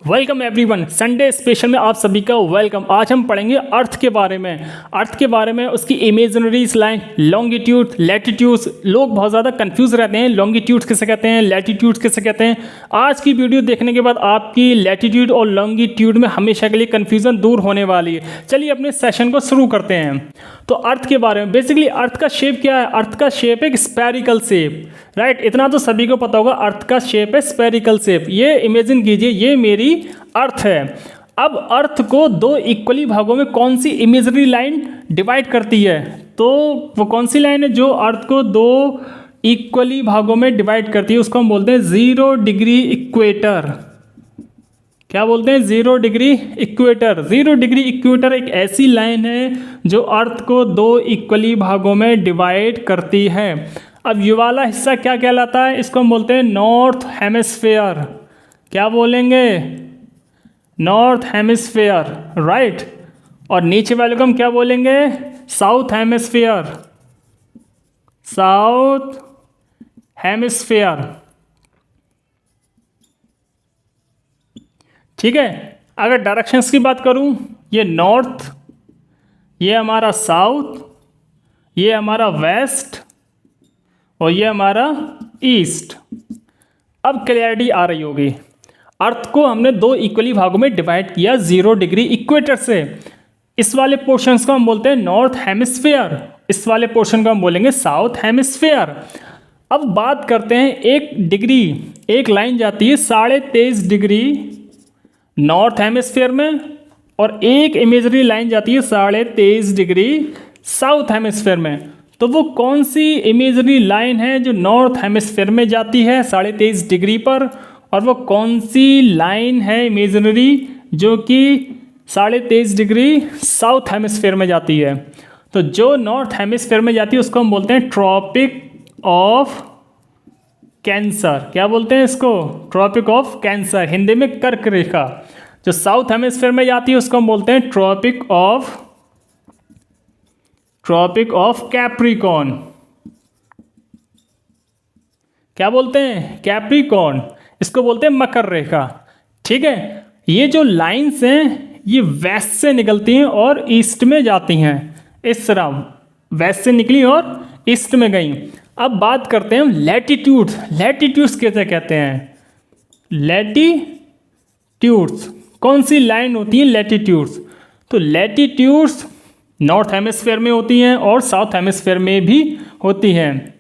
Welcome everyone, Sunday special में आप सभी का वेलकम। आज हम पढ़ेंगे अर्थ के बारे में, उसकी इमेजिनरीज लाइन, लॉन्गिट्यूड, लैटिट्यूड्स। लोग बहुत ज़्यादा कंफ्यूज रहते हैं, लॉन्गिट्यूड्स किसे कहते हैं, लैटिट्यूड्स किसे कहते हैं। आज की वीडियो देखने के बाद आपकी लैटिट्यूड और लॉन्गिट्यूड में हमेशा के लिए कन्फ्यूज़न दूर होने वाली है। चलिए अपने सेशन को शुरू करते हैं। तो अर्थ के बारे में, बेसिकली अर्थ का शेप क्या है? अर्थ का शेप एक स्पेरिकल शेप, राइट। इतना तो सभी को पता होगा, अर्थ का शेप है स्पेरिकल शेप। ये इमेजिन कीजिए, ये मेरी अर्थ है। अब अर्थ को दो इक्वली भागों में कौन सी इमेजरी लाइन डिवाइड करती है? तो वो कौन सी लाइन है जो अर्थ को दो इक्वली भागों में डिवाइड करती है? उसको हम बोलते हैं 0 डिग्री इक्वेटर। क्या बोलते हैं? 0 डिग्री इक्वेटर। 0 डिग्री इक्वेटर एक ऐसी लाइन है जो अर्थ को दो इक्वली भागों में डिवाइड करती है। अब ये वाला हिस्सा क्या कहलाता है? इसको हम बोलते हैं नॉर्थ हेमिस्फेयर। क्या बोलेंगे? North hemisphere, right. और नीचे वाले को हम क्या बोलेंगे? South hemisphere. साउथ हेमिस्फेयर, ठीक है। अगर डायरेक्शंस की बात करूं, ये नॉर्थ, ये हमारा साउथ, ये हमारा वेस्ट और ये हमारा ईस्ट। अब क्लैरिटी आ रही होगी। अर्थ को हमने दो इक्वली भागों में डिवाइड किया 0 डिग्री इक्वेटर से। इस वाले पोर्शंस को हम बोलते हैं नॉर्थ हेमिस्फेयर, इस वाले पोर्शन को हम बोलेंगे साउथ हेमिस्फेयर। अब बात करते हैं, एक डिग्री, एक लाइन जाती है 23.5 डिग्री नॉर्थ हेमिस्फेयर में और एक इमेजरी लाइन जाती है 23.5 डिग्री साउथ हेमिस्फेयर में। तो वो कौन सी इमेजरी लाइन है जो नॉर्थ हेमिस्फेयर में जाती है 23.5 डिग्री पर, और वो कौन सी लाइन है इमेजनरी जो कि 23.5 डिग्री साउथ हेमिस्फेयर में जाती है? तो जो नॉर्थ हेमिस्फेयर में जाती है उसको हम बोलते हैं ट्रॉपिक ऑफ कैंसर। क्या बोलते हैं इसको? ट्रॉपिक ऑफ कैंसर, हिंदी में कर्क रेखा। जो साउथ हेमिस्फेयर में जाती है उसको हम बोलते हैं ट्रॉपिक ऑफ कैप्रिकॉर्न। क्या बोलते हैं? कैप्रिकॉर्न। इसको बोलते हैं मकर रेखा, ठीक है। ये जो लाइंस हैं ये वेस्ट से निकलती हैं और ईस्ट में जाती हैं। इस तरह वेस्ट से निकली और ईस्ट में गई। अब बात करते हैं हम लैटिट्यूड्स। लैटिट्यूड्स कैसे कहते हैं? लैटिट्यूड्स, कौन सी लाइन होती है लैटिट्यूड्स? तो लैटिट्यूड्स नॉर्थ हेमिस्फेयर में होती हैं और साउथ हेमिस्फेयर में भी होती हैं।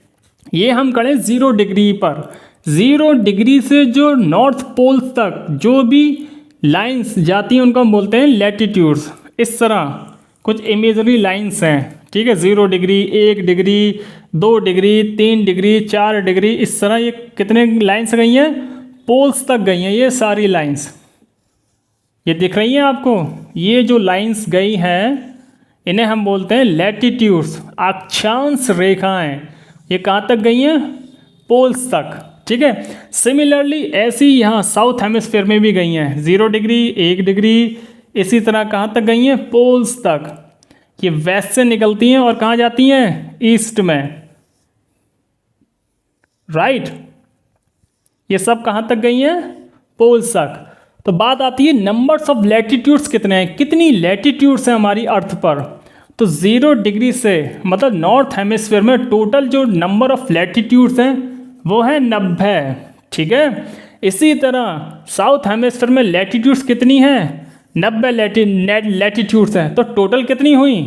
ये हम करें 0 डिग्री पर। 0 डिग्री से जो नॉर्थ पोल तक जो भी लाइंस जाती हैं उनको हम बोलते हैं लैटिट्यूड्स। इस तरह कुछ इमेजरी लाइंस हैं, ठीक है। 0 degree, 1 degree, 2 degree, 3 degree, 4 degree, इस तरह ये कितने लाइंस गई हैं? पोल्स तक गई हैं ये सारी लाइंस। ये दिख रही हैं आपको? ये जो लाइंस गई हैं इन्हें हम बोलते हैं लैटिट्यूड्स, अक्षांश रेखाएं। ये कहाँ तक गई हैं? पोल्स तक, ठीक है। सिमिलरली ऐसी यहाँ साउथ हेमिस्फेयर में भी गई हैं 0 डिग्री, 1 डिग्री, इसी तरह कहाँ तक गई हैं? पोल्स तक। ये वेस्ट से निकलती हैं और कहाँ जाती हैं? ईस्ट में, राइट। ये सब कहाँ तक गई हैं? पोल्स तक। तो बात आती है नंबर्स ऑफ लैटिट्यूड्स कितने हैं, कितनी लैटिट्यूड्स हैं हमारी अर्थ पर? तो 0 डिग्री से मतलब नॉर्थ हेमिस्फेयर में टोटल जो नंबर ऑफ लैटिट्यूड्स हैं वो है 90, ठीक है। इसी तरह साउथ हेमिस्फेयर में लैटिट्यूड्स कितनी हैं? 90 लैटिट्यूड्स हैं। तो टोटल कितनी हुई?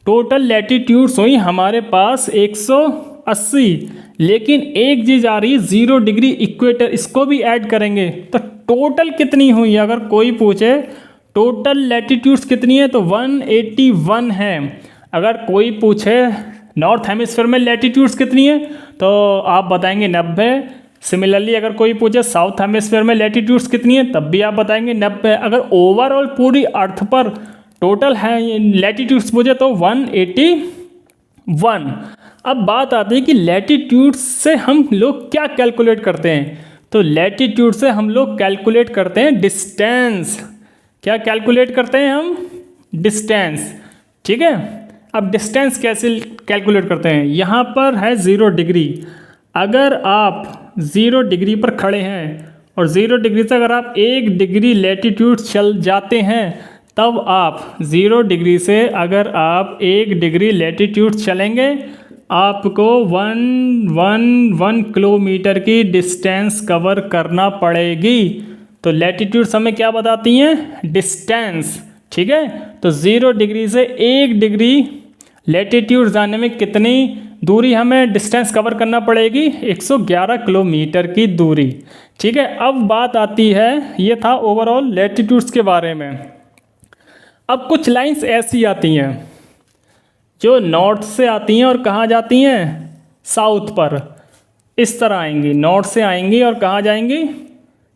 टोटल लैटिट्यूड्स हुई हमारे पास 180। लेकिन एक चीज़ आ रही है 0 डिग्री इक्वेटर, इसको भी ऐड करेंगे तो टोटल कितनी हुई? अगर कोई पूछे टोटल लैटिट्यूड्स कितनी है तो 181 है। अगर कोई पूछे नॉर्थ हेमिस्फेयर में लैटिट्यूड्स कितनी है तो आप बताएंगे 90। सिमिलरली अगर कोई पूछे साउथ हेमिस्फेयर में लैटिट्यूड्स कितनी है तब भी आप बताएंगे 90। अगर ओवरऑल पूरी अर्थ पर टोटल है लैटिट्यूड्स पूछे तो 181। अब बात आती है कि लैटिट्यूड्स से हम लोग क्या कैलकुलेट करते हैं? तो लैटिट्यूड से हम लोग कैलकुलेट करते हैं डिस्टेंस। क्या कैलकुलेट करते हैं हम? डिस्टेंस, ठीक है। अब डिस्टेंस कैसे कैलकुलेट करते हैं? यहाँ पर है 0 डिग्री। अगर आप 0 डिग्री पर खड़े हैं और 0 डिग्री से अगर आप 1 डिग्री लैटिट्यूड चल जाते हैं तब आप 0 डिग्री से अगर आप 1 डिग्री लैटिट्यूड चलेंगे आपको 111 किलोमीटर की डिस्टेंस कवर करना पड़ेगी। तो लैटिट्यूड हमें क्या बताती हैं? डिस्टेंस। ठीक है, तो 0 डिग्री से 1 डिग्री लैटिट्यूड जाने में कितनी दूरी हमें डिस्टेंस कवर करना पड़ेगी? 111 किलोमीटर की दूरी। ठीक है, अब बात आती है, ये था ओवरऑल लैटिट्यूड्स के बारे में। अब कुछ लाइंस ऐसी आती हैं जो नॉर्थ से आती हैं और कहाँ जाती हैं? साउथ पर। इस तरह आएंगी, नॉर्थ से आएंगी और कहाँ जाएंगी?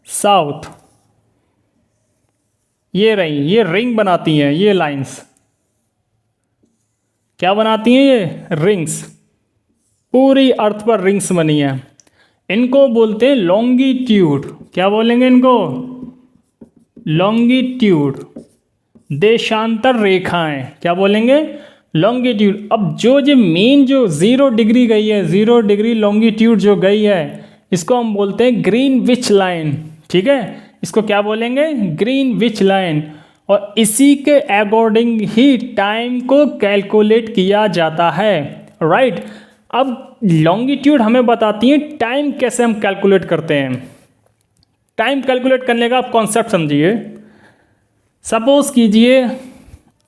साउथ। ये रही, ये रिंग बनाती हैं ये लाइंस। क्या बनाती हैं ये? रिंग्स। पूरी अर्थ पर रिंग्स बनी हैं। इनको बोलते हैं लॉन्गिट्यूड। क्या बोलेंगे इनको? लॉन्गिट्यूड, देशांतर रेखाएं। क्या बोलेंगे? लॉन्गिट्यूड। अब जो मेन जो 0 डिग्री गई है, 0 डिग्री लॉन्गिट्यूड जो गई है, इसको हम बोलते हैं ग्रीनविच लाइन। ठीक है, इसको क्या बोलेंगे? Greenwich line. और इसी के अकॉर्डिंग ही टाइम को कैलकुलेट किया जाता है। राइट। अब लॉन्गिट्यूड हमें बताती है टाइम कैसे हम कैलकुलेट करते हैं। टाइम कैलकुलेट करने का आप कॉन्सेप्ट समझिए। सपोज कीजिए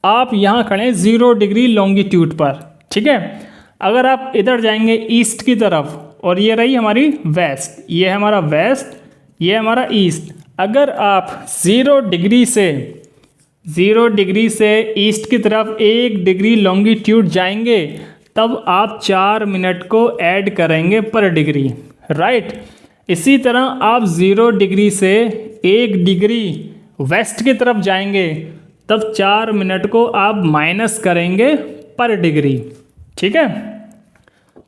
आप यहाँ खड़े 0 डिग्री लॉन्गिट्यूड पर। ठीक है, अगर आप इधर जाएंगे ईस्ट की तरफ, और ये रही हमारी वेस्ट, ये है हमारा वेस्ट, ये हमारा ईस्ट। अगर आप 0 डिग्री से ईस्ट की तरफ 1 डिग्री लॉन्गिट्यूड जाएंगे तब आप 4 मिनट को ऐड करेंगे पर डिग्री। राइट। इसी तरह आप 0 डिग्री से 1 डिग्री वेस्ट की तरफ जाएंगे तब 4 मिनट को आप माइनस करेंगे पर डिग्री। ठीक है,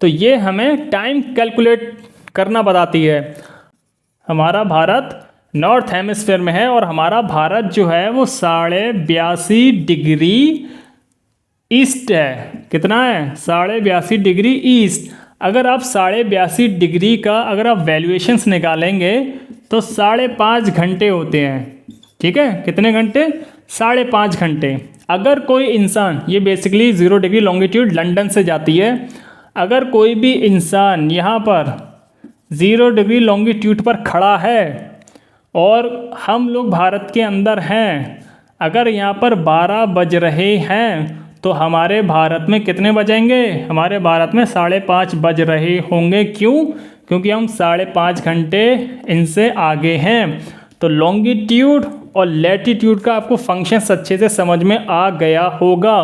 तो ये हमें टाइम कैलकुलेट करना बताती है। हमारा भारत नॉर्थ हेमिस्फीयर में है और हमारा भारत जो है वो 82.5 डिग्री ईस्ट है। कितना है? 82.5 डिग्री ईस्ट। अगर आप 82.5 डिग्री का अगर आप वैल्यूएशंस निकालेंगे तो 5.5 घंटे होते हैं। ठीक है, कितने घंटे? 5.5 घंटे। अगर कोई इंसान, ये बेसिकली 0 डिग्री लॉन्गिट्यूड लंदन से जाती है, अगर कोई भी इंसान यहाँ पर 0 डिग्री लॉन्गिट्यूड पर खड़ा है और हम लोग भारत के अंदर हैं, अगर यहाँ पर 12 बज रहे हैं तो हमारे भारत में कितने बजेंगे? हमारे भारत में 5.5 बज रहे होंगे। क्यों? क्योंकि हम 5.5 घंटे इनसे आगे हैं। तो लॉन्गिट्यूड और लैटिट्यूड का आपको फंक्शंस अच्छे से समझ में आ गया होगा।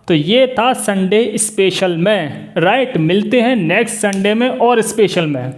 तो ये था संडे स्पेशल में। राइट, मिलते हैं नेक्स्ट संडे में और स्पेशल में।